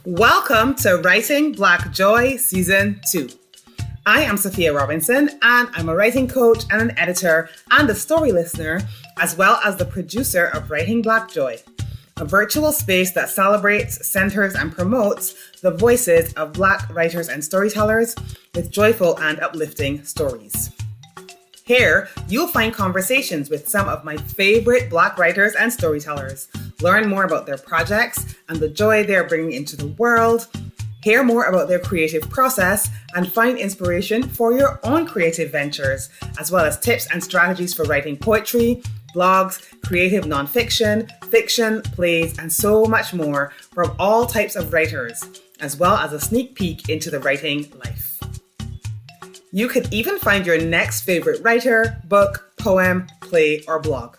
Welcome to Writing Black Joy Season 2. I am Sophia Robinson, and I'm a writing coach and an editor and a story listener, as well as the producer of Writing Black Joy, a virtual space that celebrates, centers, and promotes the voices of Black writers and storytellers with joyful and uplifting stories. Here, you'll find conversations with some of my favorite Black writers and storytellers, learn more about their projects and the joy they're bringing into the world, hear more about their creative process, and find inspiration for your own creative ventures, as well as tips and strategies for writing poetry, blogs, creative nonfiction, fiction, plays, and so much more from all types of writers, as well as a sneak peek into the writing life. You could even find your next favorite writer, book, poem, play, or blog.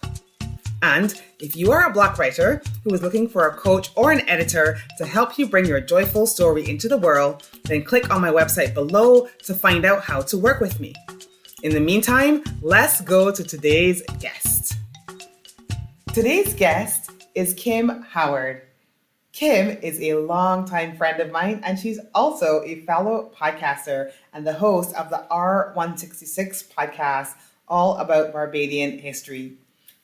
And if you are a Black writer who is looking for a coach or an editor to help you bring your joyful story into the world, then click on my website below to find out how to work with me. In the meantime, let's go to today's guest. Today's guest is Kim Howard. Kim is a longtime friend of mine, and she's also a fellow podcaster and the host of the R166 podcast, all about Barbadian history.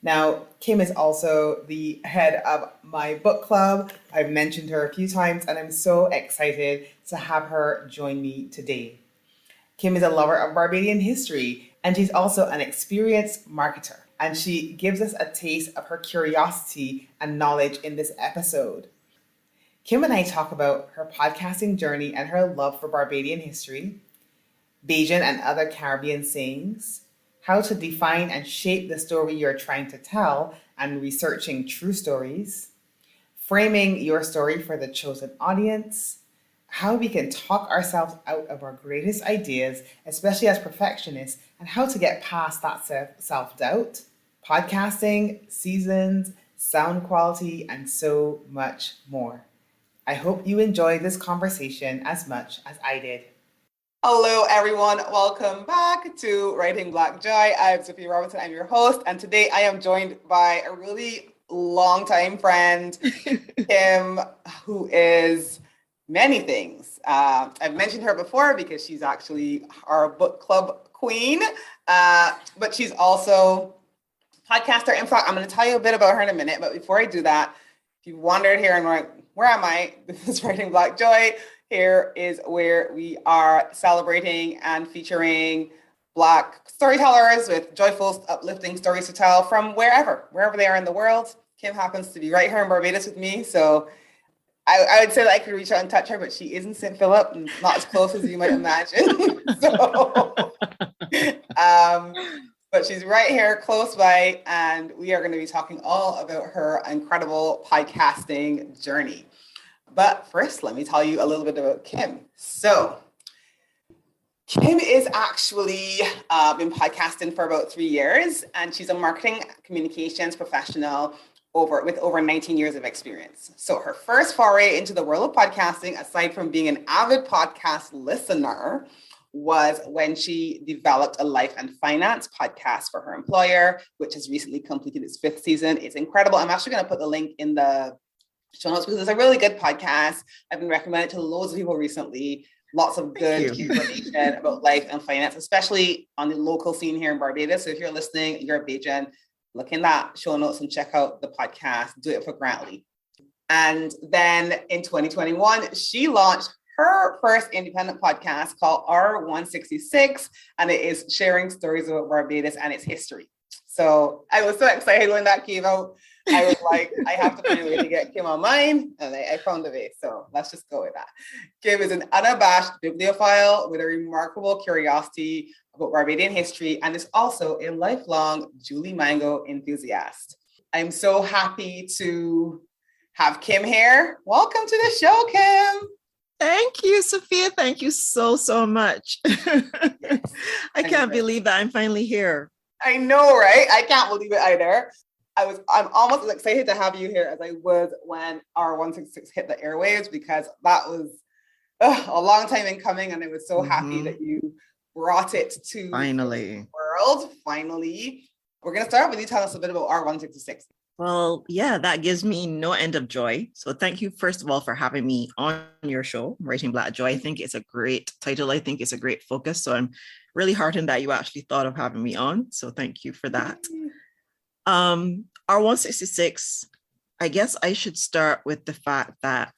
Now, Kim is also the head of my book club. I've mentioned her a few times, and I'm so excited to have her join me today. Kim is a lover of Barbadian history, and she's also an experienced marketer. And she gives us a taste of her curiosity and knowledge in this episode. Kim and I talk about her podcasting journey and her love for Barbadian history, Bajan and other Caribbean sayings, how to define and shape the story you're trying to tell and researching true stories, framing your story for the chosen audience, how we can talk ourselves out of our greatest ideas, especially as perfectionists, and how to get past that self-doubt, podcasting, seasons, sound quality, and so much more. I hope you enjoyed this conversation as much as I did. Hello, everyone. Welcome back to Writing Black Joy. I'm Sophia Robinson. I'm your host. And today I am joined by a really longtime friend, Kim, who is many things. I've mentioned her before because she's actually our book club queen, but she's also a podcaster. In fact, I'm going to tell you a bit about her in a minute. But before I do that, if you wandered here and were like, where am I? This is Writing Black Joy. Here is where we are celebrating and featuring Black storytellers with joyful, uplifting stories to tell from wherever they are in the world. Kim happens to be right here in Barbados with me, so I would say that I could reach out and touch her, but she is in St. Philip, and not as close as you might imagine. But she's right here close by, and we are going to be talking all about her incredible podcasting journey. But first, let me tell you a little bit about Kim. So Kim is actually been podcasting for about 3 years, and she's a marketing communications professional with over 19 years of experience. So her first foray into the world of podcasting, aside from being an avid podcast listener, was when she developed a life and finance podcast for her employer, which has recently completed its 5th season. It's incredible. I'm actually going to put the link in the show notes because it's a really good podcast. I've been recommended to loads of people recently. Lots of good information about life and finance, especially on the local scene here in Barbados. So if you're listening, you're a Bajan, look in that show notes and check out the podcast. Do it for Grantley. And then in 2021, she launched her first independent podcast called R166, and it is sharing stories about Barbados and its history. So I was so excited when that came out. I was like, I have to find a way to get Kim on mine, and I found a way. So let's just go with that. Kim is an unabashed bibliophile with a remarkable curiosity about Barbadian history, and is also a lifelong Julie Mango enthusiast. I'm so happy to have Kim here. Welcome to the show, Kim. Thank you, Sophia. Thank you so much. Yes, I can't believe that I'm finally here. I know, right? I can't believe it either. I'm almost as excited to have you here as I was when R166 hit the airwaves, because that was a long time in coming, and I was so happy that you brought it to finally the world. Finally. We're going to start with you telling us a bit about R166. Well, yeah, that gives me no end of joy. So thank you, first of all, for having me on your show, Writing Black Joy. I think it's a great title. I think it's a great focus. So I'm really heartened that you actually thought of having me on. So thank you for that. R166, I guess I should start with the fact that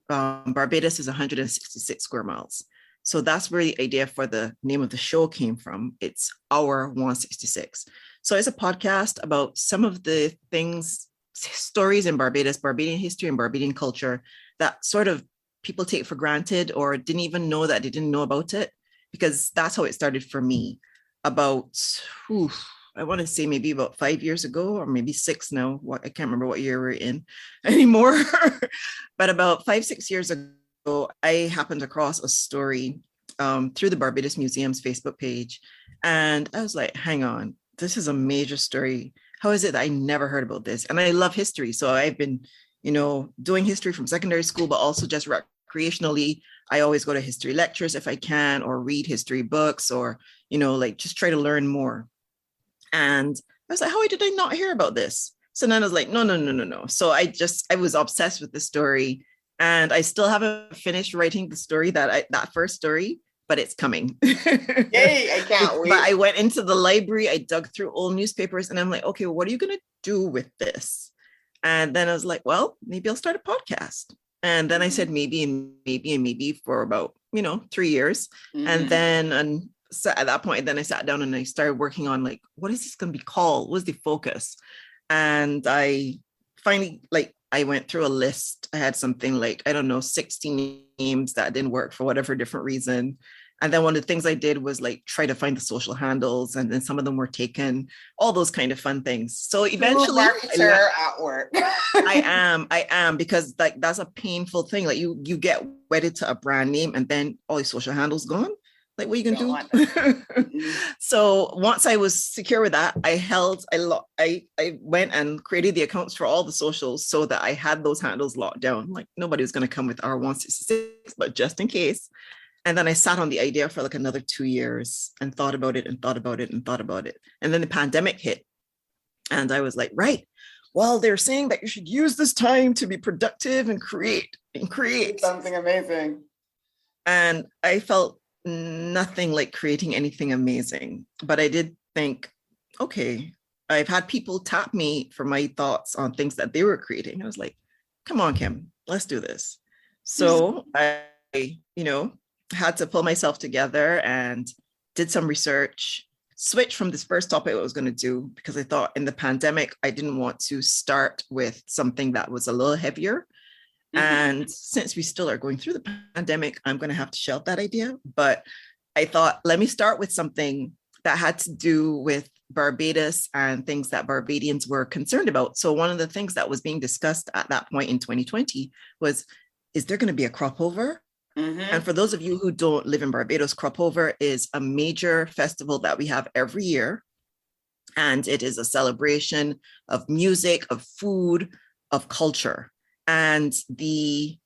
Barbados is 166 square miles. So that's where the idea for the name of the show came from. It's Our 166. So it's a podcast about some of the things, stories in Barbados, Barbadian history and Barbadian culture that sort of people take for granted or didn't even know that they didn't know about it, because that's how it started for me about, I want to say maybe about 5 years ago, or maybe 6 now. I can't remember what year we're in anymore. But about 5, 6 years ago, I happened across a story through the Barbados Museum's Facebook page. And I was like, hang on, this is a major story. How is it that I never heard about this? And I love history. So I've been, doing history from secondary school, but also just recreationally. I always go to history lectures if I can, or read history books, or, just try to learn more. And I was like, how did I not hear about this? So then I was like, no. So I was obsessed with the story, and I still haven't finished writing the story that first story, but it's coming. Yay, I can't wait. But I went into the library, I dug through old newspapers, and I'm like, okay, what are you going to do with this? And then I was like, well, maybe I'll start a podcast. And then I said maybe and maybe for about, 3 years. Mm-hmm. And then so at that point, then I sat down and I started working on like, what is this going to be called? What's the focus? And I finally, I went through a list. I had something like, 16 names that didn't work for whatever different reason. And then one of the things I did was try to find the social handles, and then some of them were taken, all those kind of fun things. So eventually at work. I am, because that's a painful thing. You get wedded to a brand name, and then all your social handles gone. What are you gonna do? So once I was secure with that, I went and created the accounts for all the socials so that I had those handles locked down. Nobody was gonna come with R166, but just in case. And then I sat on the idea for another 2 years and thought about it. And then the pandemic hit. And I was like, right, well, they're saying that you should use this time to be productive and create something amazing. And I felt nothing like creating anything amazing. But I did think, okay, I've had people tap me for my thoughts on things that they were creating. I was like, come on, Kim, let's do this. So I, had to pull myself together and did some research, switch from this first topic I was going to do, because I thought in the pandemic, I didn't want to start with something that was a little heavier. Mm-hmm. And since we still are going through the pandemic, I'm going to have to shelve that idea. But I thought, let me start with something that had to do with Barbados and things that Barbadians were concerned about. So one of the things that was being discussed at that point in 2020 was, is there going to be a crop over? Mm-hmm. And for those of you who don't live in Barbados, crop over is a major festival that we have every year. And it is a celebration of music, of food, of culture. And the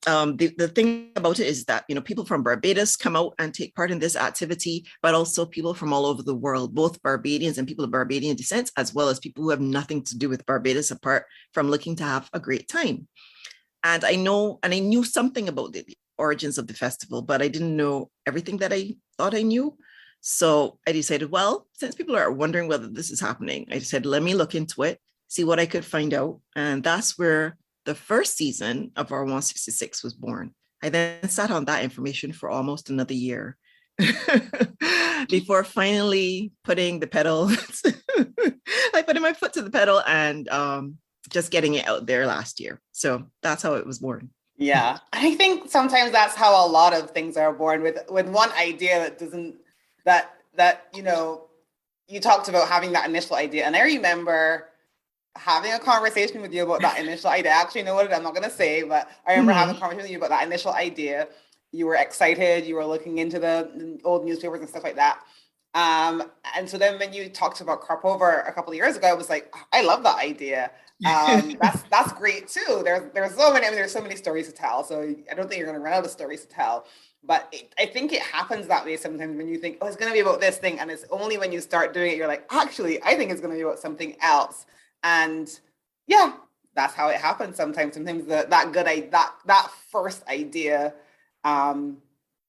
thing about it is that, people from Barbados come out and take part in this activity, but also people from all over the world, both Barbadians and people of Barbadian descent, as well as people who have nothing to do with Barbados apart from looking to have a great time. And I knew something about the origins of the festival, but I didn't know everything that I thought I knew. So I decided, well, since people are wondering whether this is happening, I said, let me look into it, see what I could find out. And that's where the first season of R166 was born. I then sat on that information for almost another year before finally putting the pedal. I put my foot to the pedal and just getting it out there last year. So that's how it was born. Yeah. I think sometimes that's how a lot of things are born, with one idea that doesn't, you talked about having that initial idea. And I remember having a conversation with you about that initial idea. I actually know what I'm not going to say, but I remember having a conversation with you about that initial idea. You were excited. You were looking into the old newspapers and stuff like that. And so then when you talked about crop over a couple of years ago, I was like, I love that idea. That's great too. There's so many stories to tell. So I don't think you're going to run out of stories to tell. But I think it happens that way sometimes when you think, oh, it's going to be about this thing. And it's only when you start doing it, you're like, actually, I think it's going to be about something else. And yeah, that's how it happens sometimes. Sometimes that first idea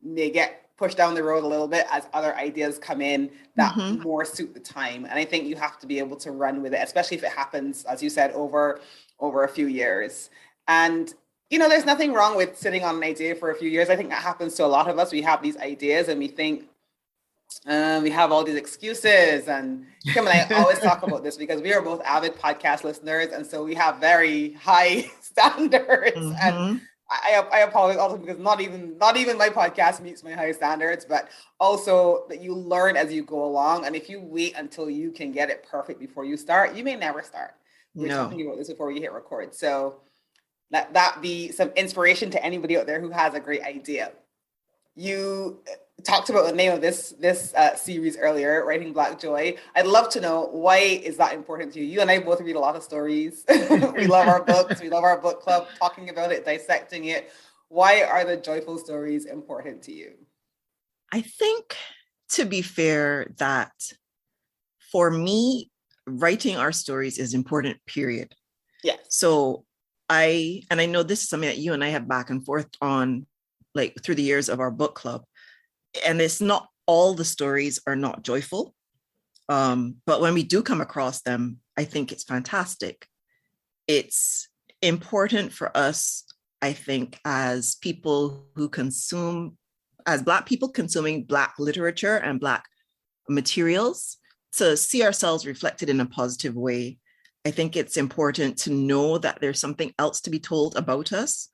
may get pushed down the road a little bit as other ideas come in that more suit the time. And I think you have to be able to run with it, especially if it happens, as you said, over a few years. And there's nothing wrong with sitting on an idea for a few years. I think that happens to a lot of us. We have these ideas and we think we have all these excuses. And Kim and I always talk about this because we are both avid podcast listeners. And so we have very high standards. And I apologize also because not even my podcast meets my high standards, but also that you learn as you go along. And if you wait until you can get it perfect before you start, you may never start. We were talking about this before we hit record. So let that be some inspiration to anybody out there who has a great idea. You talked about the name of this series earlier, Writing Black Joy. I'd love to know, why is that important to you? You and I both read a lot of stories. We love our books. We love our book club, talking about it, dissecting it. Why are the joyful stories important to you? I think, to be fair, that for me, writing our stories is important, period. Yes. So I know this is something that you and I have back and forth on, like through the years of our book club. And it's not all the stories are not joyful. But when we do come across them, I think it's fantastic. It's important for us, I think, as people who consume, as Black people consuming Black literature and Black materials, to see ourselves reflected in a positive way. I think it's important to know that there's something else to be told about us.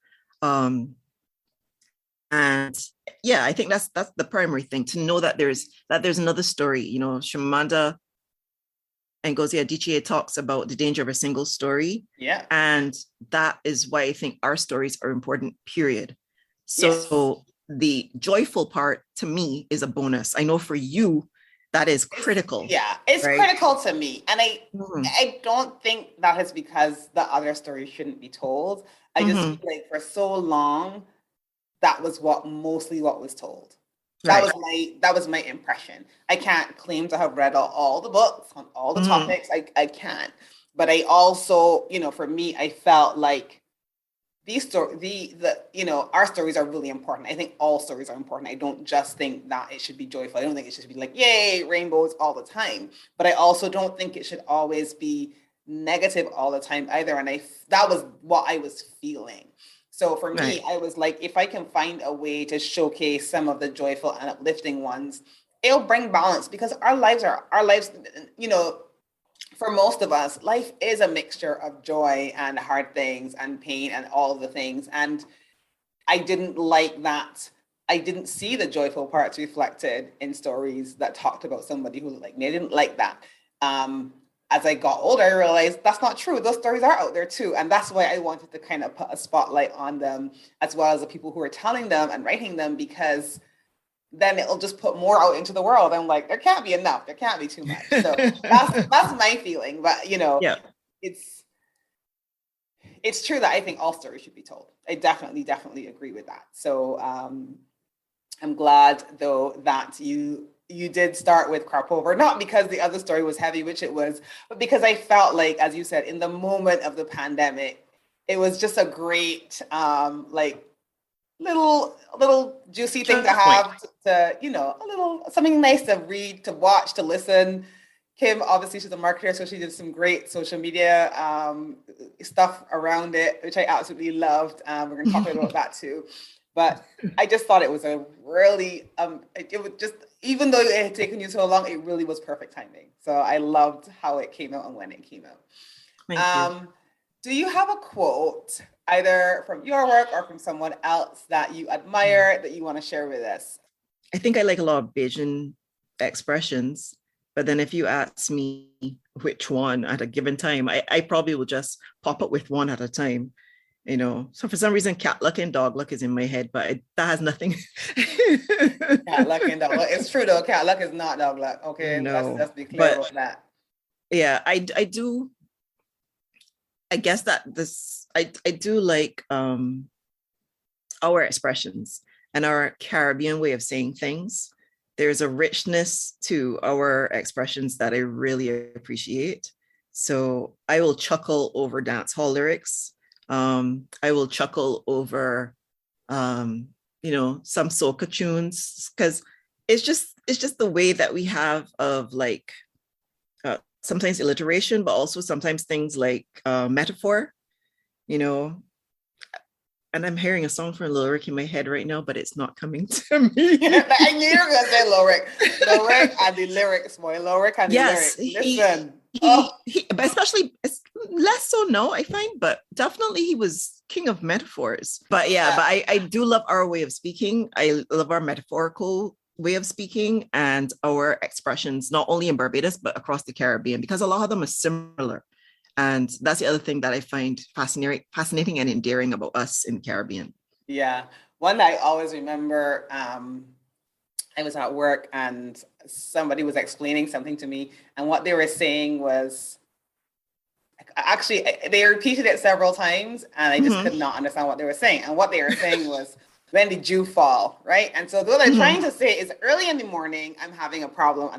And yeah, I think that's the primary thing, to know that there's another story. Chimamanda Ngozi Adichie talks about the danger of a single story. Yeah. And that is why I think our stories are important, period. So the joyful part to me is a bonus. I know for you, that is critical. It's right? Critical to me. And I don't think that is because the other story shouldn't be told. I just feel like for so long, that was mostly what was told. That was my impression. I can't claim to have read all the books on all the topics. I can't. But I also, for me, I felt like our stories are really important. I think all stories are important. I don't just think that it should be joyful. I don't think it should be like, yay, rainbows all the time. But I also don't think it should always be negative all the time either. And that was what I was feeling. So for me, I was like, if I can find a way to showcase some of the joyful and uplifting ones, it'll bring balance, because our lives, for most of us, life is a mixture of joy and hard things and pain and all of the things. And I didn't like that. I didn't see the joyful parts reflected in stories that talked about somebody who looked like me. I didn't like that. As I got older, I realized that's not true. Those stories are out there too. And that's why I wanted to kind of put a spotlight on them, as well as the people who are telling them and writing them, because then it'll just put more out into the world. I'm like, there can't be enough. There can't be too much. So that's my feeling. But, it's true that I think all stories should be told. I definitely agree with that. So I'm glad, though, that you did start with Crop Over, not because the other story was heavy, which it was, but because I felt like, as you said, in the moment of the pandemic, it was just a great, little juicy thing to have, to a little something nice to read, to watch, to listen. Kim, obviously, she's a marketer, so she did some great social media stuff around it, which I absolutely loved. We're going to talk about that too. But I just thought it was a really, it would just, even though it had taken you so long, it really was perfect timing. So I loved how it came out and when it came out. Thank you. Do you have a quote, either from your work or from someone else, that you admire, that you want to share with us? I think I like a lot of Bajan expressions, but then if you ask me which one at a given time, I probably will just pop up with one at a time. So for some reason, cat luck and dog luck is in my head, but that has nothing. Cat luck and dog luck. It's true though. Cat luck is not dog luck. Okay, let's be clear about that. Yeah, I do. I guess that I do like our expressions and our Caribbean way of saying things. There's a richness to our expressions that I really appreciate. So I will chuckle over dance hall lyrics. I will chuckle over, some soca tunes, because it's just the way that we have of like sometimes alliteration, but also sometimes things like metaphor, you know. And I'm hearing a song from Lil Rick in my head right now, but it's not coming to me. I knew you were going to say Lil Rick. Lil Rick and the lyrics, boy. Lil Rick and the lyrics. Listen. But especially less so now, I find, but definitely he was king of metaphors. But yeah, but I do love our way of speaking. I love our metaphorical way of speaking and our expressions, not only in Barbados, but across the Caribbean, because a lot of them are similar. And that's the other thing that I find fascinating and endearing about us in the Caribbean. Yeah. One that I always remember, I was at work and somebody was explaining something to me, and what they were saying was, actually, they repeated it several times, and I just could not understand what they were saying. And what they were saying was, when did you fall, right? And so what they're trying to say is, early in the morning, I'm having a problem,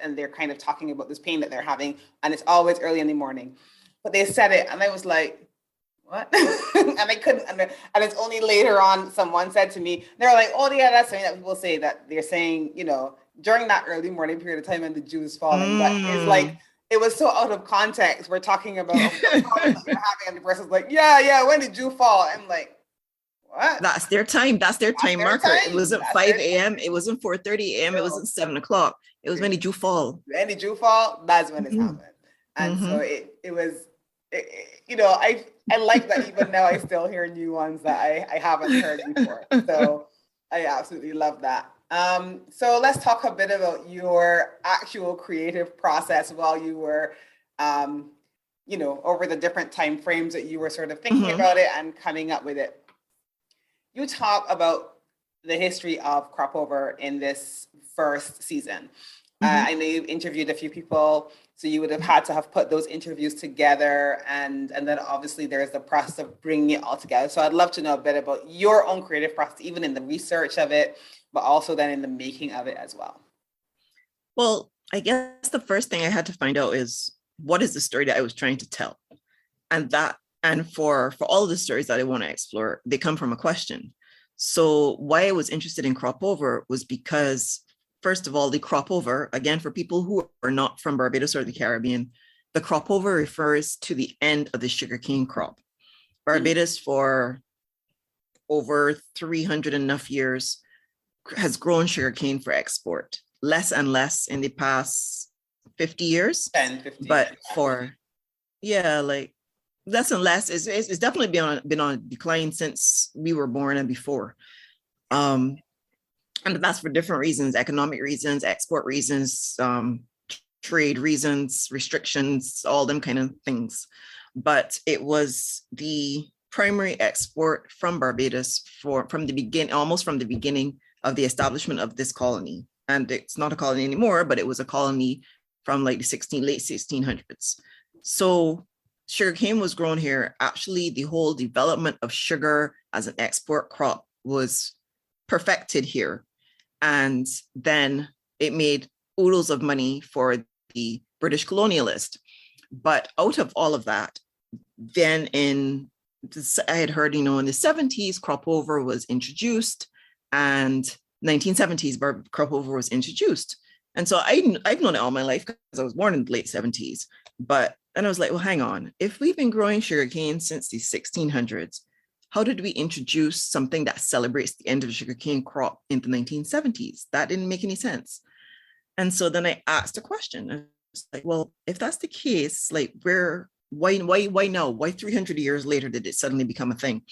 and they're kind of talking about this pain that they're having, and it's always early in the morning. But they said it, and I was like, what? And I couldn't, and it's only later on someone said to me, they were like, oh yeah, that's something that people say, that they're saying, during that early morning period of time when the dew is falling. But it's like, it was so out of context. We're talking about a problem that you're having, and the person's like, yeah, when did you fall? I'm like, what? That's their time. That's their time marker. It wasn't 5 a.m. It wasn't 4:30 a.m. It wasn't 7 o'clock. It was when did you fall? When did you fall? That's when it's happened. And so it was, I like that even now I still hear new ones that I haven't heard before. So I absolutely love that. So let's talk a bit about your actual creative process while you were, over the different time frames that you were sort of thinking about it and coming up with it. You talk about the history of crop over in this first season. I know you've interviewed a few people, so you would have had to have put those interviews together, and then obviously there's the process of bringing it all together. So I'd love to know a bit about your own creative process, even in the research of it, but also then in the making of it as well. Well, I guess the first thing I had to find out is, what is the story that I was trying to tell? And for all of the stories that I want to explore, they come from a question. So why I was interested in crop over was because, first of all, the crop over, again, for people who are not from Barbados or the Caribbean, the crop over refers to the end of the sugarcane crop. Barbados, for over 300 enough years, has grown sugarcane for export. Less and less in the past 50 years. 10, 15. But less and less. It's definitely been on decline since we were born and before. And that's for different reasons: economic reasons, export reasons, trade reasons, restrictions, all them kind of things. But it was the primary export from Barbados from the beginning of the establishment of this colony. And it's not a colony anymore, but it was a colony from like the late 1600s. So sugarcane was grown here. Actually, the whole development of sugar as an export crop was perfected here. And then it made oodles of money for the British colonialist. But out of all of that, then I had heard, in the 70s, crop over was introduced, and 1970s, crop over was introduced. And so I've known it all my life because I was born in the late 70s. And I was like, well, hang on. If we've been growing sugarcane since the 1600s, how did we introduce something that celebrates the end of the sugarcane crop in the 1970s? That didn't make any sense. And so then I asked a question. I was like, well, if that's the case, like, why now? Why 300 years later did it suddenly become a thing?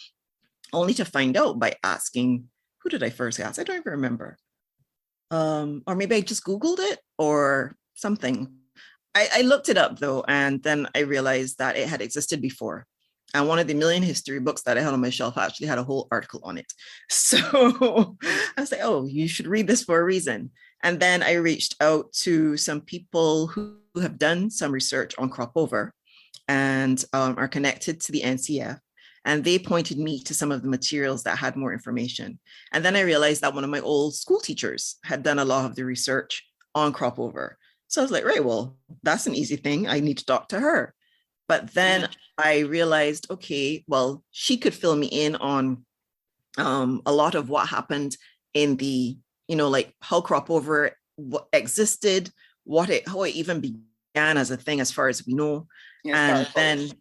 Only to find out by asking, who did I first ask? I don't even remember. Or maybe I just Googled it or something. I looked it up though, and then I realized that it had existed before. And one of the million history books that I had on my shelf actually had a whole article on it. So I was like, oh, you should read this for a reason. And then I reached out to some people who have done some research on crop over and are connected to the NCF. And they pointed me to some of the materials that had more information. And then I realized that one of my old school teachers had done a lot of the research on crop over. So I was like, right, well, that's an easy thing. I need to talk to her. But then I realized, okay, well, she could fill me in on a lot of what happened in the, like how crop over what existed, how it even began as a thing as far as we know. And then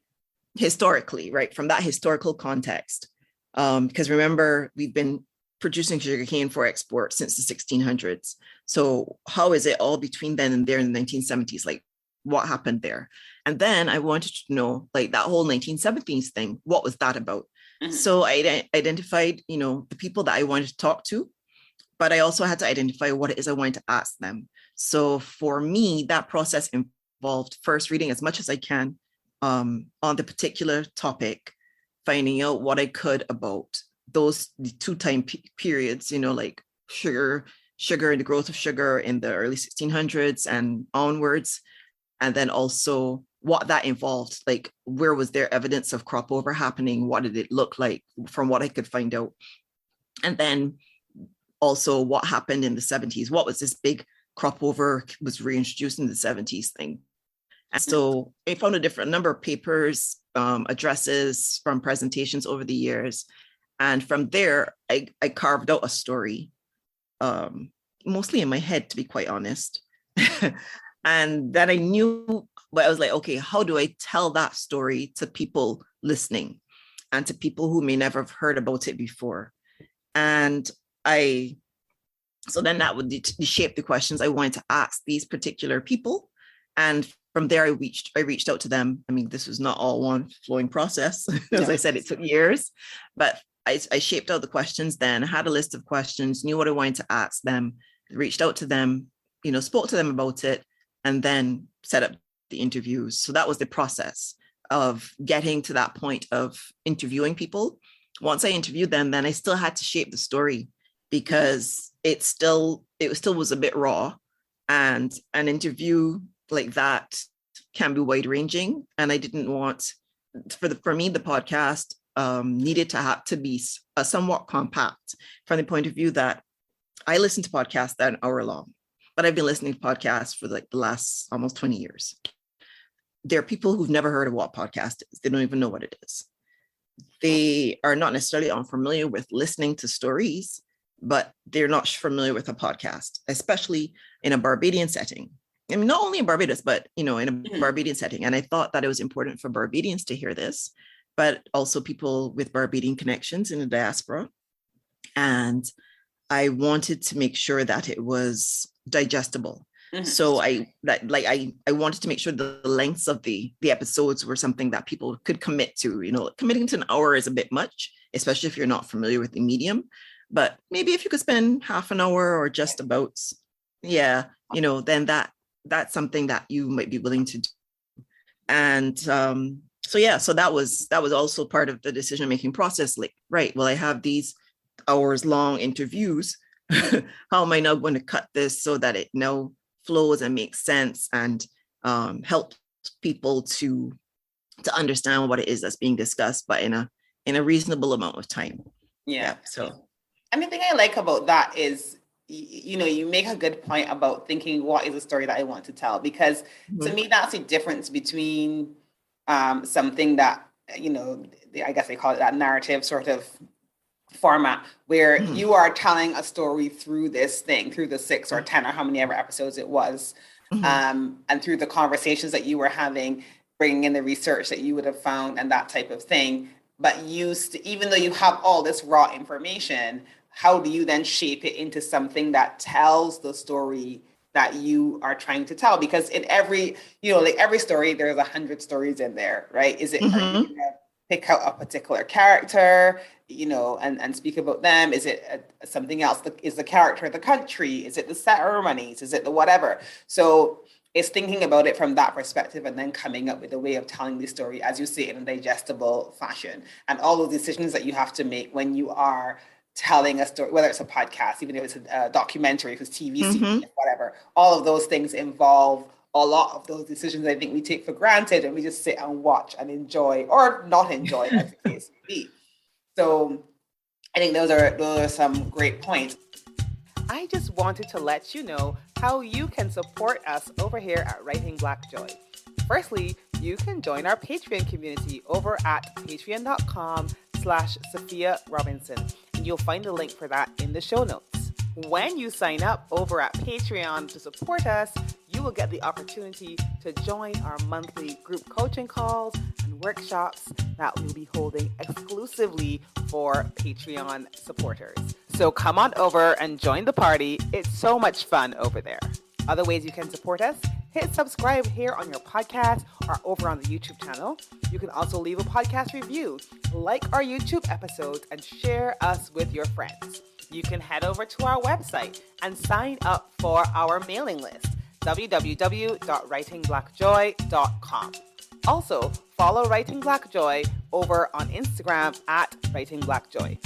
historically, right, from that historical context, because remember, we've been producing sugarcane for export since the 1600s. So how is it all between then and there in the 1970s? Like, what happened there? And then I wanted to know, like, that whole 1970s thing, what was that about? So I identified, the people that I wanted to talk to, but I also had to identify what it is I wanted to ask them. So for me, that process involved first reading as much as I can on the particular topic, finding out what I could about the two time periods, like sugar and the growth of sugar in the early 1600s and onwards. And then also what that involved, like where was there evidence of crop over happening? What did it look like from what I could find out? And then also what happened in the 70s? What was this big crop over was reintroduced in the 70s thing? And so I found a different number of papers, addresses from presentations over the years. And from there, I carved out a story, mostly in my head, to be quite honest. And then I knew, but I was like, okay, how do I tell that story to people listening and to people who may never have heard about it before? And so then that would shape the questions I wanted to ask these particular people. And from there, I reached out to them. I mean, this was not all one flowing process. As I said, it took years, but I shaped out the questions then, had a list of questions, knew what I wanted to ask them, reached out to them, spoke to them about it, and then set up the interviews. So that was the process of getting to that point of interviewing people. Once I interviewed them, then I still had to shape the story because it still was a bit raw, and an interview like that can be wide ranging. And I didn't want, for me, the podcast needed to have to be somewhat compact from the point of view that I listen to podcasts that are an hour long, but I've been listening to podcasts for like the last almost 20 years. There are people who've never heard of what podcast is. They don't even know what it is. They are not necessarily unfamiliar with listening to stories, but they're not familiar with a podcast, especially in a Barbadian setting. I mean, not only in Barbados, but, in a Barbadian setting. And I thought that it was important for Barbadians to hear this, but also people with Barbadian connections in the diaspora. And I wanted to make sure that it was digestible. So I wanted to make sure the lengths of the episodes were something that people could commit to. Committing to an hour is a bit much, especially if you're not familiar with the medium. But maybe if you could spend half an hour or just about, then that's something that you might be willing to do. And so that was also part of the decision-making process. Like, right, well, I have these hours long interviews. How am I now going to cut this so that it now flows and makes sense and help people to understand what it is that's being discussed, but in a reasonable amount of time. So and the thing I like about that is, you make a good point about thinking, what is the story that I want to tell? Because to me, that's the difference between something that, I guess they call it that narrative sort of format, where you are telling a story through this thing, through the 6 or 10 or how many ever episodes it was, and through the conversations that you were having, bringing in the research that you would have found and that type of thing. But even though you have all this raw information, how do you then shape it into something that tells the story that you are trying to tell? Because in every story, there's 100 stories in there, right? Are you gonna pick out a particular character, and speak about them? Is it something else? Is the character the country? Is it the ceremonies? Is it the whatever? So it's thinking about it from that perspective and then coming up with a way of telling the story, as you say, in a digestible fashion. And all those decisions that you have to make when you are telling a story, whether it's a podcast, even if it's a documentary, if it's TV series, whatever, all of those things involve a lot of those decisions I think we take for granted, and we just sit and watch and enjoy or not enjoy, as the case may be. So I think those are some great points. I just wanted to let you know how you can support us over here at Writing Black Joy. Firstly, you can join our Patreon community over at patreon.com/Sophia Robinson, and you'll find the link for that in the show notes. When you sign up over at Patreon to support us, you will get the opportunity to join our monthly group coaching calls and workshops that we'll be holding exclusively for Patreon supporters. So come on over and join the party. It's so much fun over there. Other ways you can support us: hit subscribe here on your podcast or over on the YouTube channel. You can also leave a podcast review, like our YouTube episodes, and share us with your friends. You can head over to our website and sign up for our mailing list, www.writingblackjoy.com. Also, follow Writing Black Joy over on Instagram at Writing Black Joy.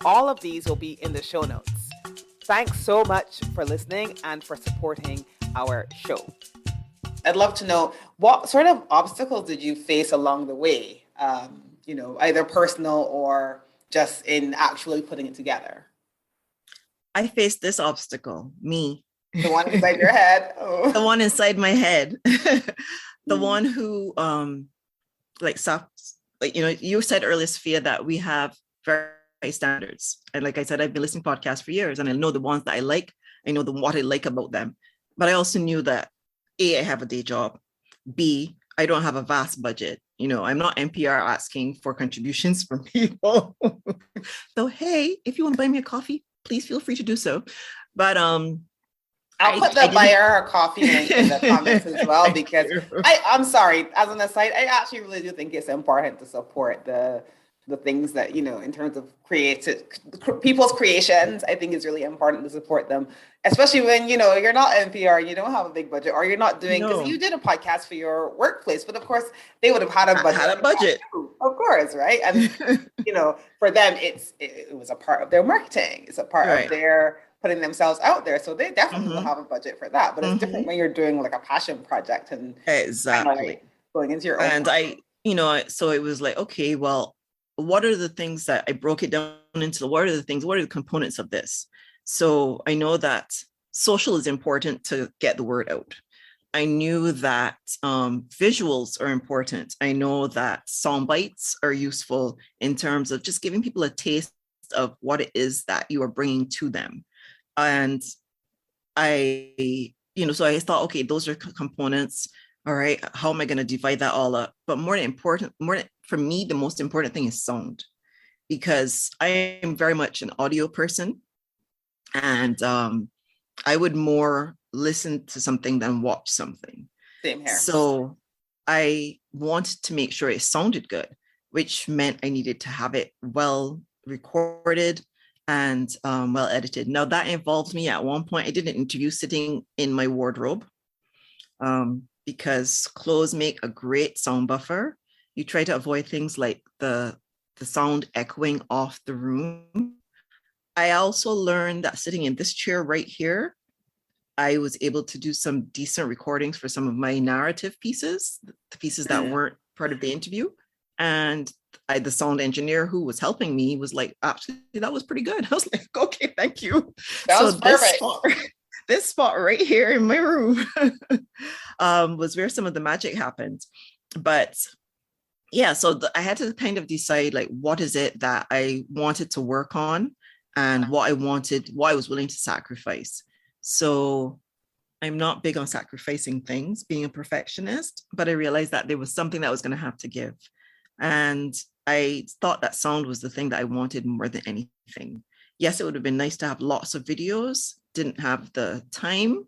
All of these will be in the show notes. Thanks so much for listening and for supporting our show. I'd love to know, what sort of obstacles did you face along the way? Either personal or just in actually putting it together. I faced this obstacle, me. The one inside your head. Oh. The one inside my head. The one who, you said earlier, Sophia, that we have very high standards. And like I said, I've been listening to podcasts for years, and I know the ones that I like. I know what I like about them. But I also knew that A, I have a day job. B, I don't have a vast budget. I'm not NPR asking for contributions from people. So, hey, if you want to buy me a coffee, please feel free to do so. But I'll put the buyer a coffee link in the comments as well, because I'm sorry, as an aside, I actually really do think it's important to support the things that, in terms of people's creations. I think it's really important to support them, especially when, you're not NPR, you don't have a big budget, or you're not doing, because you did a podcast for your workplace, but of course they would have had a budget. Of course, right? And, for them, it was a part of their marketing. It's a part of their putting themselves out there. So they definitely will have a budget for that. But it's different when you're doing like a passion project and exactly going into your own. And so it was like, okay, well, what are the things that I broke it down into? What are the components of this? So I know that social is important to get the word out. I knew that visuals are important. I know that sound bites are useful in terms of just giving people a taste of what it is that you are bringing to them. And so I thought, okay, those are components. All right, how am I going to divide that all up? But for me, the most important thing is sound, because I am very much an audio person, and I would more listen to something than watch something. Same here. So I wanted to make sure it sounded good, which meant I needed to have it well recorded and well edited. Now that involved me at one point. I did an interview sitting in my wardrobe. Because clothes make a great sound buffer. You try to avoid things like the sound echoing off the room. I also learned that sitting in this chair right here, I was able to do some decent recordings for some of my narrative pieces, the pieces that weren't part of the interview. And the sound engineer who was helping me was like, actually, that was pretty good. I was like, okay, thank you. That was perfect. This spot right here in my room was where some of the magic happened. But yeah, so I had to kind of decide, like, what is it that I wanted to work on and what I was willing to sacrifice. So I'm not big on sacrificing things, being a perfectionist, but I realized that there was something that I was going to have to give. And I thought that sound was the thing that I wanted more than anything. Yes, it would have been nice to have lots of videos. Didn't have the time,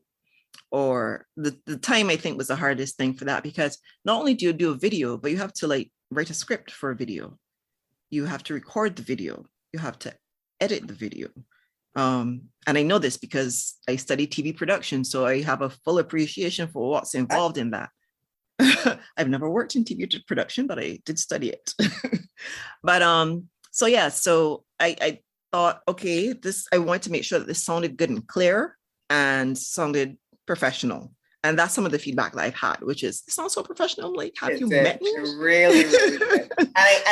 or the time, I think, was the hardest thing for that, because not only do you do a video, but you have to write a script for a video. You have to record the video. You have to edit the video. And I know this because I studied TV production, so I have a full appreciation for what's involved in that. I've never worked in TV production, but I did study it. But so I thought, okay, I want to make sure that this sounded good and clear and sounded professional. And that's some of the feedback that I've had, which is, it sounds so professional. Like, have you met me? Really, really good.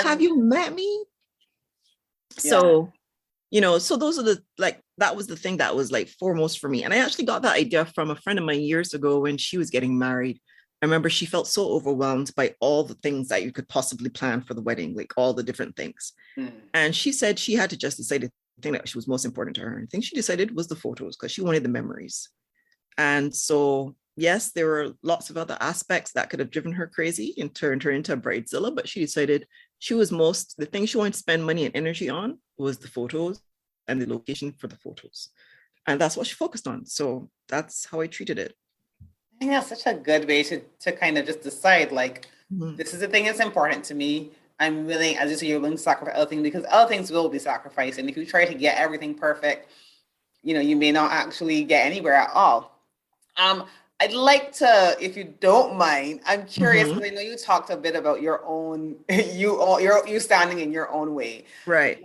Have you met me? Yeah. So So those are that was the thing that was like foremost for me. And I actually got that idea from a friend of mine years ago when she was getting married. I remember she felt so overwhelmed by all the things that you could possibly plan for the wedding, like all the different things. And she said she had to just decide the thing that was most important to her. And the thing she decided was the photos, because she wanted the memories. And so, yes, there were lots of other aspects that could have driven her crazy and turned her into a bridezilla, but she decided the thing she wanted to spend money and energy on was the photos and the location for the photos. And that's what she focused on. So that's how I treated it. I think that's such a good way to kind of just decide, like, this is the thing that's important to me. I'm willing, as you say, you're willing to sacrifice other things because other things will be sacrificed. And if you try to get everything perfect, you may not actually get anywhere at all. I'd like to, if you don't mind, I'm curious because I know you talked a bit about your own, you standing in your own way. Right.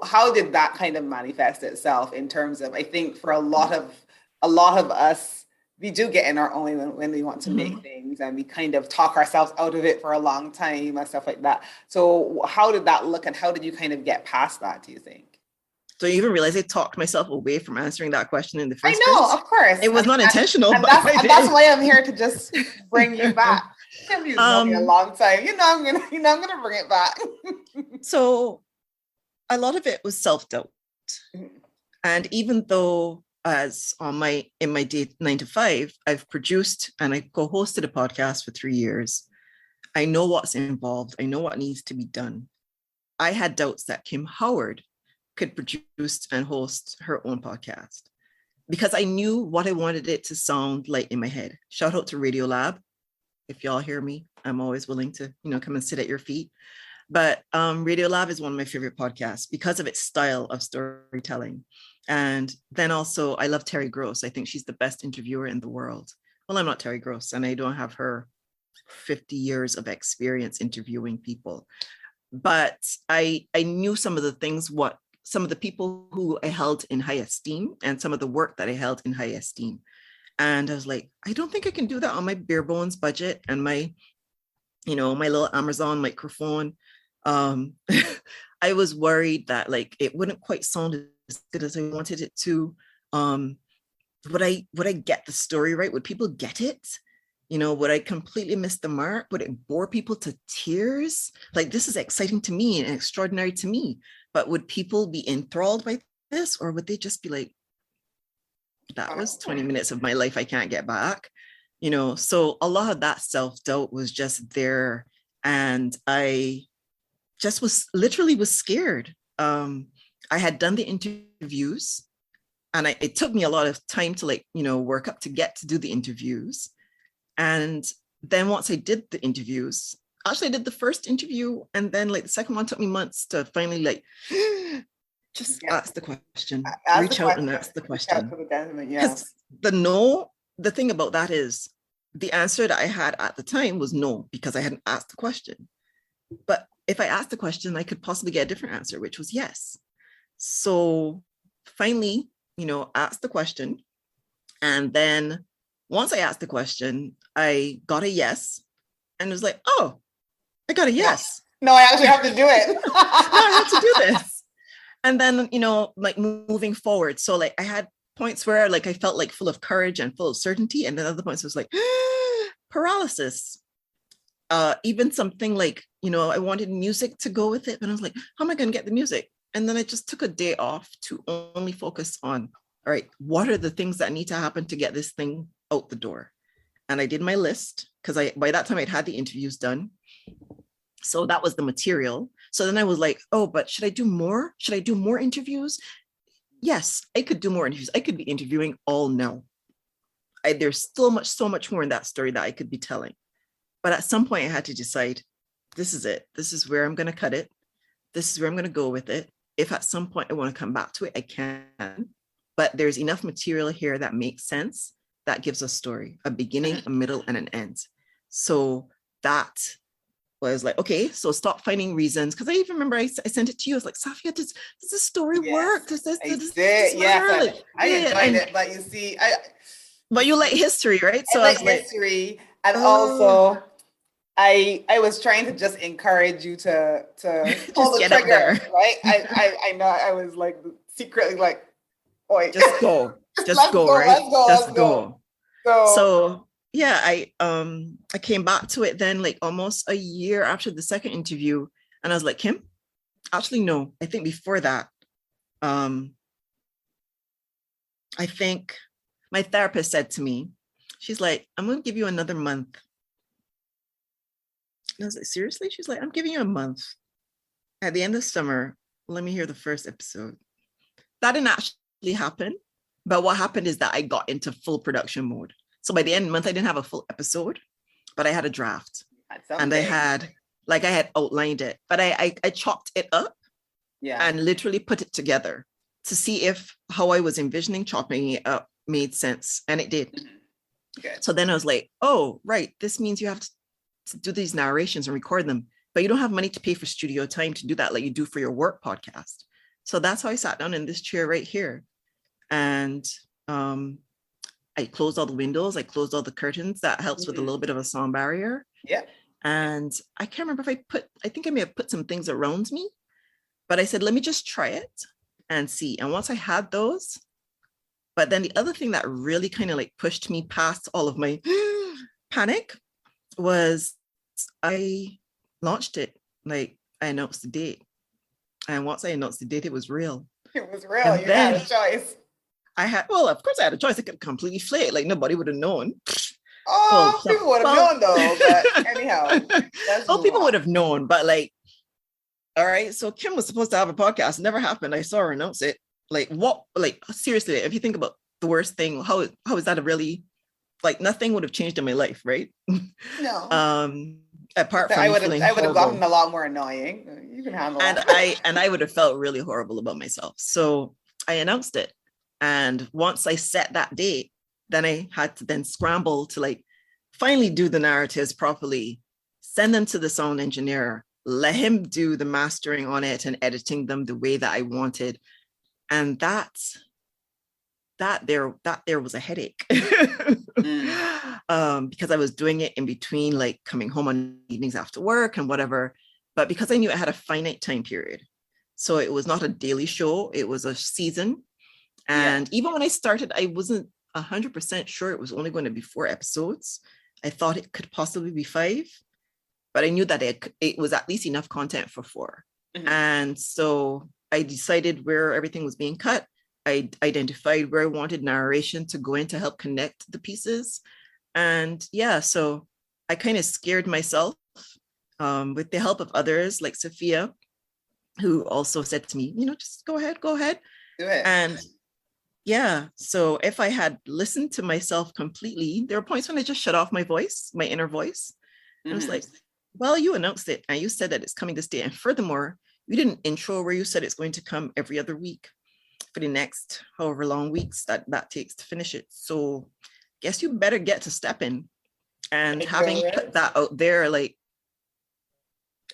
How did that kind of manifest itself in terms of, I think for a lot of us, we do get in our own way when we want to make things, and we kind of talk ourselves out of it for a long time and stuff like that. So how did that look, and how did you kind of get past that, do you think? So you even realize I talked myself away from answering that question in the first place? I know, of course. It was not intentional. And that's why I'm here to just bring you back. You've known me a long time. I'm gonna bring it back. So a lot of it was self-doubt. And even though in my day 9 to 5, I've produced and I co-hosted a podcast for 3 years. I know what's involved. I know what needs to be done. I had doubts that Kim Howard could produce and host her own podcast because I knew what I wanted it to sound like in my head. Shout out to Radio Lab. If y'all hear me, I'm always willing to, come and sit at your feet. But Radio Lab is one of my favorite podcasts because of its style of storytelling. And then also, I love Terry Gross. I think she's the best interviewer in the world. Well, I'm not Terry Gross, and I don't have her 50 years of experience interviewing people. But I knew some of the things, some of the people who I held in high esteem and some of the work that I held in high esteem. And I was like, I don't think I can do that on my bare bones budget and my little Amazon microphone. I was worried that it wouldn't quite sound as good as I wanted it to. Would I get the story right? Would people get it? Would I completely miss the mark? Would it bore people to tears? This is exciting to me and extraordinary to me, but would people be enthralled by this? Or would they just be like, that was 20 minutes of my life I can't get back? So a lot of that self-doubt was just there. And I just was scared. I had done the interviews and it took me a lot of time to work up to get to do the interviews. And then once I did the interviews, actually I did the first interview and then the second one took me months to finally just ask the question, reach out and ask the question. Yes. The thing about that is the answer that I had at the time was no, because I hadn't asked the question. But if I asked the question, I could possibly get a different answer, which was yes. So finally, asked the question. And then once I asked the question, I got a yes. And it was like, oh, I got a yes. No, I actually have to do it. No, I have to do this. And then, moving forward. So I had points where I felt full of courage and full of certainty. And then other points was paralysis. Even something I wanted music to go with it, but I was like, how am I going to get the music? And then I just took a day off to only focus on, all right, what are the things that need to happen to get this thing out the door? And I did my list because by that time I'd had the interviews done. So that was the material. So then I was like, oh, but should I do more? Should I do more interviews? Yes, I could do more interviews. I could be interviewing all now. There's still so much more in that story that I could be telling. But at some point I had to decide, this is it. This is where I'm going to cut it. This is where I'm going to go with it. If at some point I want to come back to it, I can. But there's enough material here that makes sense. That gives a story, a beginning, a middle, and an end. So that was like, okay, so stop finding reasons. Because I even remember I sent it to you. I was like, Safia, does this story work? Does this yes, I enjoyed it. But you see, but you like history, right? So I like history. And also, I was trying to just encourage you to pull Just the get up trigger, there. right? I know I was like secretly like, oi, Just go. just Just let's go, go, right? let's go, Just let's go. go. So So yeah, I came back to it then like almost a year after the second interview, and I was like, Kim, actually no, I think before that, I think my therapist said to me, she's like, I'm going to give you another month. And I was like, seriously? She's like, I'm giving you a month. At the end of summer, let me hear the first episode. That didn't actually happen. But what happened is that I got into full production mode. So by the end of the month, I didn't have a full episode, but I had a draft. And I had outlined it, but I chopped it up and literally put it together to see if how I was envisioning chopping it up made sense. And it did. Good. So then I was like, oh, right. This means you have to do these narrations and record them, but you don't have money to pay for studio time to do that like you do for your work podcast. So that's how I sat down in this chair right here. And I closed all the windows. I closed all the curtains. That helps with a little bit of a sound barrier. Yeah. And I can't remember if I think I may have put some things around me, but I said, let me just try it and see. And once I had those, but then the other thing that really kind of like pushed me past all of my panic was I launched it. Like I announced the date. And once I announced the date, it was real. It was real. And you had a choice. Of course I had a choice. I could completely flay it. Like nobody would have known. Oh, people would have known though, but anyhow. People would have known, but like, all right. So Kim was supposed to have a podcast. It never happened. I saw her announce it. Like what, like seriously, if you think about the worst thing, how is that a really, like nothing would have changed in my life, right? No. Apart from I would have gotten a lot more annoying. You can handle that. And I would have felt really horrible about myself. So I announced it. And once I set that date, then I had to then scramble to like finally do the narratives properly, send them to the sound engineer, let him do the mastering on it and editing them the way that I wanted. And that there was a headache because I was doing it in between, like coming home on evenings after work and whatever. But because I knew it had a finite time period, so it was not a daily show, it was a season. And even when I started, I wasn't 100% sure it was only going to be 4 episodes. I thought it could possibly be 5, but I knew that it was at least enough content for 4. Mm-hmm. And so I decided where everything was being cut. I identified where I wanted narration to go in to help connect the pieces. And so I kind of scared myself with the help of others like Sophia, who also said to me, just go ahead. Do it. And so if I had listened to myself completely, there were points when I just shut off my voice, my inner voice. Mm-hmm. I was like, well, you announced it and you said that it's coming this day. And furthermore, you did an intro where you said it's going to come every other week for the next however long weeks that takes to finish it. So guess you better get to stepping. And having put that out there, like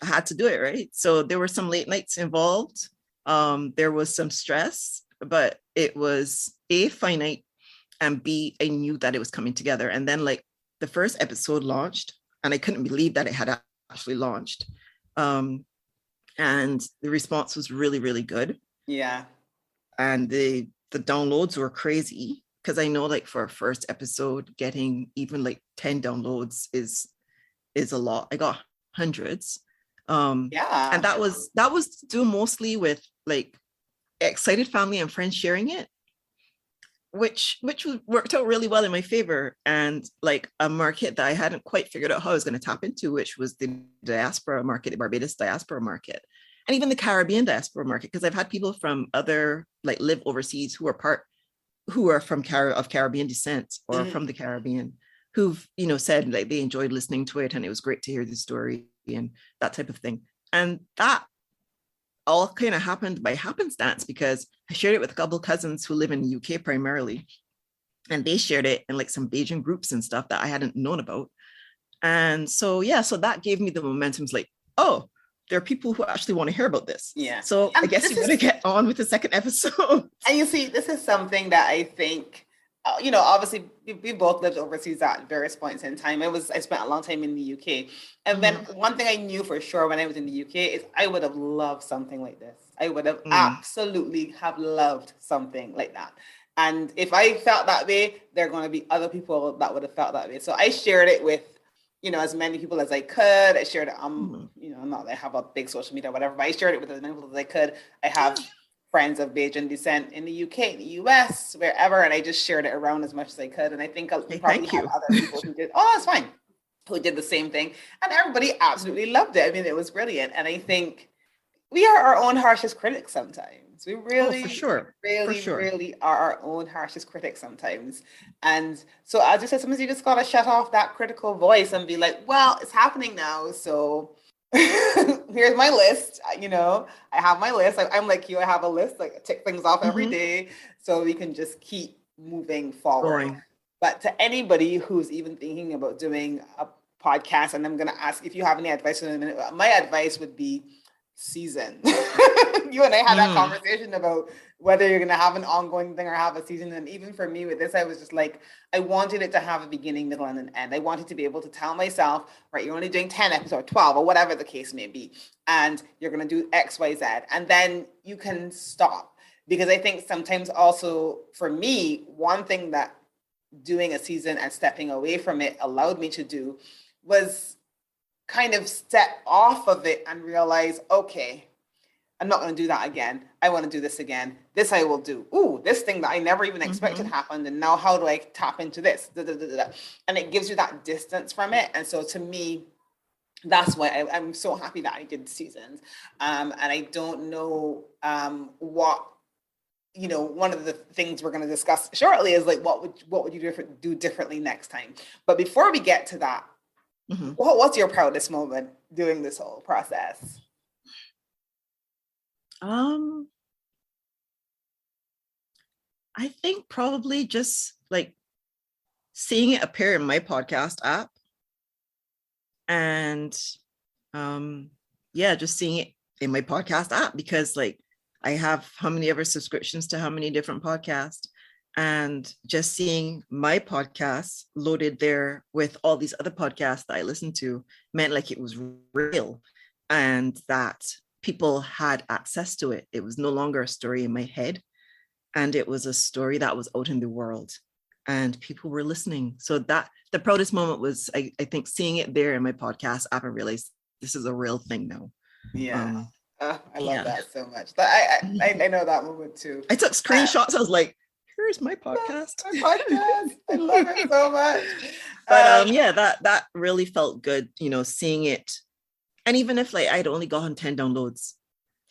I had to do it, right? So there were some late nights involved. There was some stress, but it was A, finite, and B, I knew that it was coming together. And then like the first episode launched and I couldn't believe that it had actually launched. And the response was really, really good. Yeah. And the downloads were crazy because I know like for a first episode, getting even like 10 downloads is a lot. I got hundreds. And that was due mostly with like excited family and friends sharing it, which worked out really well in my favor. And like a market that I hadn't quite figured out how I was going to tap into, which was the diaspora market, the Barbados diaspora market, and even the Caribbean diaspora market, because I've had people from other like live overseas who are from of Caribbean descent or from the Caribbean, who've said like they enjoyed listening to it and it was great to hear the story and that type of thing. And that all kind of happened by happenstance because I shared it with a couple of cousins who live in the UK primarily, and they shared it in like some Bajan groups and stuff that I hadn't known about. And so so that gave me the momentum. It's like, oh, there are people who actually want to hear about this. Yeah. So I guess you better get on with the second episode. And you see, this is something that I think obviously we both lived overseas at various points in time. I spent a long time in the UK. And then one thing I knew for sure when I was in the UK is I would have loved something like this. I would have absolutely have loved something like that. And if I felt that way, there are going to be other people that would have felt that way. So I shared it with, as many people as I could. I shared it not that I have a big social media or whatever, but I shared it with as many people as I could. I have friends of Bajan descent in the UK, the US, wherever, and I just shared it around as much as I could. And I think we probably have other people who did, that's fine, who did the same thing. And everybody absolutely loved it. I mean, it was brilliant. And I think we are our own harshest critics sometimes. We really, really are our own harshest critics sometimes. And so as you said, sometimes you just gotta shut off that critical voice and be like, well, it's happening now. So here's my list. I have my list. I'm like you, I have a list, like I tick things off every day so we can just keep moving forward. But to anybody who's even thinking about doing a podcast, and I'm going to ask if you have any advice in a minute, my advice would be season. You and I had that conversation about whether you're going to have an ongoing thing or have a season. And even for me with this, I was just like, I wanted it to have a beginning, middle, and an end. I wanted to be able to tell myself, right, you're only doing 10 episodes, 12, or whatever the case may be. And you're going to do X, Y, Z. And then you can stop. Because I think sometimes also for me, one thing that doing a season and stepping away from it allowed me to do was kind of step off of it and realize, okay, I'm not going to do that again. I want to do this again. This I will do. Ooh, this thing that I never even expected happened. And now how do I tap into this? And it gives you that distance from it. And so to me, that's why I'm so happy that I did seasons. And I don't know what, one of the things we're going to discuss shortly is like, what would you do differently next time? But before we get to that, what's your proudest moment doing this whole process? I think probably just like seeing it appear in my podcast app and just seeing it in my podcast app, because like I have how many ever subscriptions to how many different podcasts, and just seeing my podcast loaded there with all these other podcasts that I listened to meant like it was real and that people had access to it. It was no longer a story in my head, and it was a story that was out in the world and people were listening. So that the proudest moment was, I think, seeing it there in my podcast app and realize this is a real thing now. Yeah. I love that so much. I know that moment too. I took screenshots. I was like, here's my podcast. My podcast. I love it so much. But that really felt good, seeing it. And even if like I'd only gotten 10 downloads,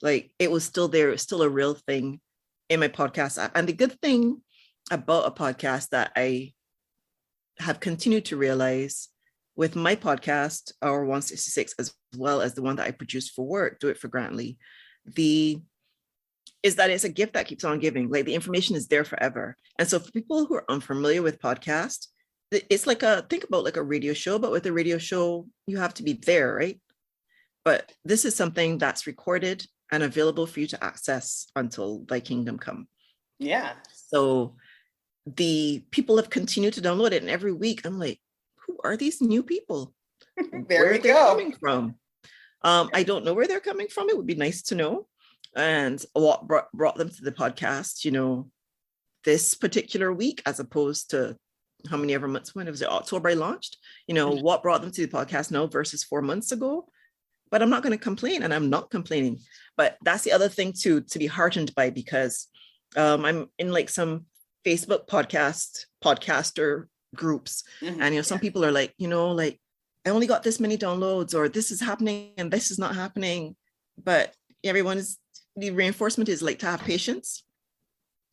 like it was still there. It was still a real thing in my podcast app. And the good thing about a podcast that I have continued to realize with my podcast, our 166, as well as the one that I produce for work, Do It for Grantley, is that it's a gift that keeps on giving. Like the information is there forever. And so for people who are unfamiliar with podcasts, it's like think about like a radio show, but with a radio show, you have to be there, right? But this is something that's recorded and available for you to access until thy kingdom come. Yeah. So the people have continued to download it. And every week I'm like, who are these new people? Where are they coming from? I don't know where they're coming from. It would be nice to know. And what brought them to the podcast, this particular week, as opposed to how many ever months when it was October I launched, what brought them to the podcast now versus 4 months ago. But I'm not going to complain, and I'm not complaining. But that's the other thing too, to be heartened by, because I'm in like some Facebook podcaster groups, and some people are like, like I only got this many downloads, or this is happening and this is not happening. But the reinforcement is like to have patience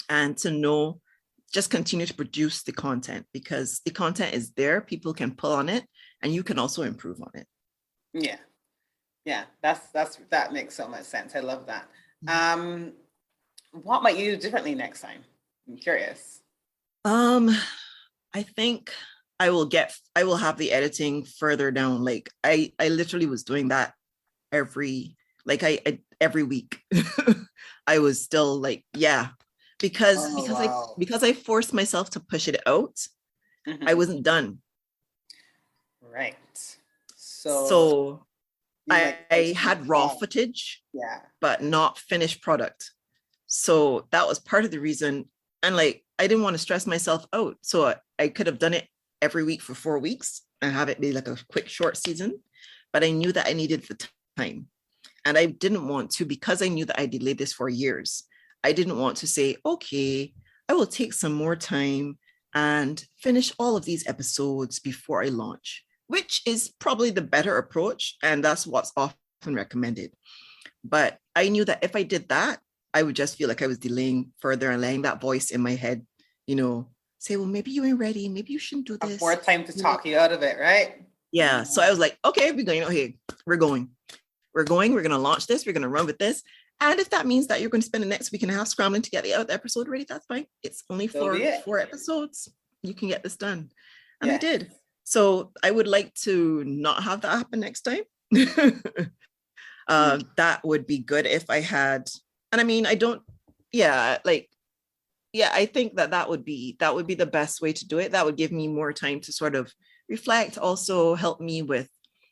and to know, just continue to produce the content, because the content is there. People can pull on it, and you can also improve on it. Yeah, that makes so much sense. I love that. What might you do differently next time? I'm curious. I think I will have the editing further down. Like I literally was doing that every week. I was still like, because I forced myself to push it out. I wasn't done. Right. So I had raw footage, but not finished product. So that was part of the reason. And like, I didn't want to stress myself out. So I could have done it every week for 4 weeks and have it be like a quick short season. But I knew that I needed the time. And I didn't want to, because I knew that I delayed this for years. I didn't want to say, okay, I will take some more time and finish all of these episodes before I launch, which is probably the better approach. And that's what's often recommended. But I knew that if I did that, I would just feel like I was delaying further and letting that voice in my head, say, well, maybe you ain't ready. Maybe you shouldn't do this. More time to talk you out of it, right? Yeah. So I was like, okay, we're going. Okay, we're going. We're going to launch this. We're going to run with this. And if that means that you're going to spend the next week and a half scrambling to get the episode ready, that's fine. It's only four episodes. You can get this done. And I did. So I would like to not have that happen next time. That would be good if I had. And I mean, I don't, I think that would be the best way to do it. That would give me more time to sort of reflect, also help me with,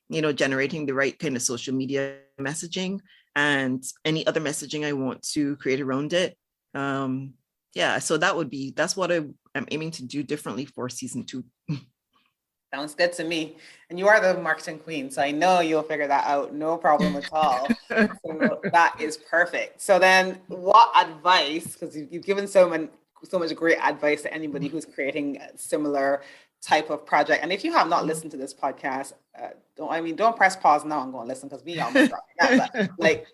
generating the right kind of social media messaging and any other messaging I want to create around it. So that's what I'm aiming to do differently for season 2. Sounds good to me. And you are the marketing queen, so I know you'll figure that out. No problem at all. So that is perfect. So then what advice, because you've given so much great advice to anybody who's creating a similar type of project. And if you have not listened to this podcast, don't press pause now and go and listen, because we almost got that. But like,